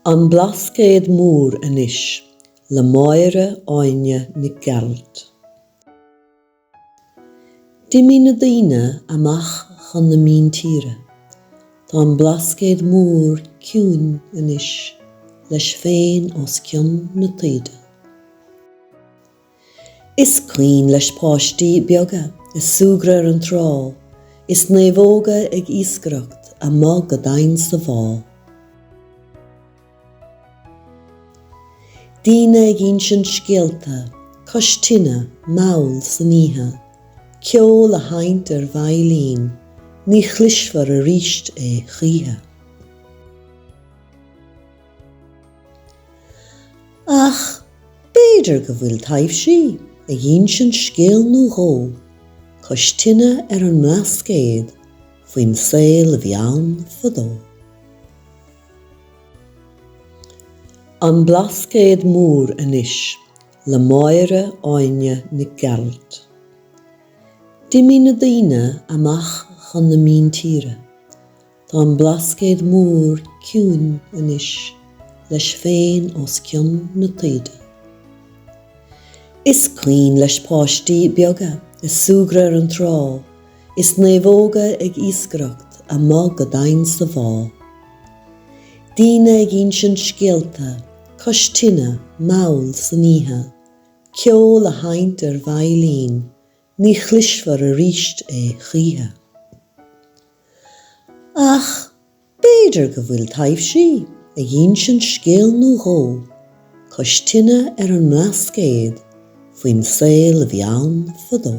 An Blascaod Mór Anois, le Máire Áine Nic Ghearailt. Dimí na daoine amach chun na mín tíre, tá an Blascaod Mór ciúin anois, leis féin os cionn na taoide. Is cuinn leis páistí beaga, is suagra ar an trá, is naomhóga ag iascaireacht a mag go dainn sa bhá. Díine ag insin scialta, coistíne, maul sa níthe, ceol a haint ar bhailín, ní chlisfar a ríist é chíthe. Ach, b'fhéidir go bhfuil taobh sí ag insin scéal nó ró, coistíne ar an Blascaod faoin saol a bhí ann fadó. An Blascaod Mór Anois, le Máire Áine Nic Ghearailt. Dimí na daoine amach chun na mín tíre, tá an Blascaod Mór ciúin anois, leis féin os cionn na taoide. Is cuinn leis páistí beaga, is suagra ar an trá, is naomhóga ag iascaireacht a mag go dainn sa bhá. Díine ag insin scialta, coistíne, maul sa níthe, ceol a haint ar bhailín, ní chlisfar a ríist é chíthe. Ach, b'fhéidir go bhfuil taobh sí ag insin scéal nó ró, coistíne ar an Blascaod faoin saol a bhí ann fadó.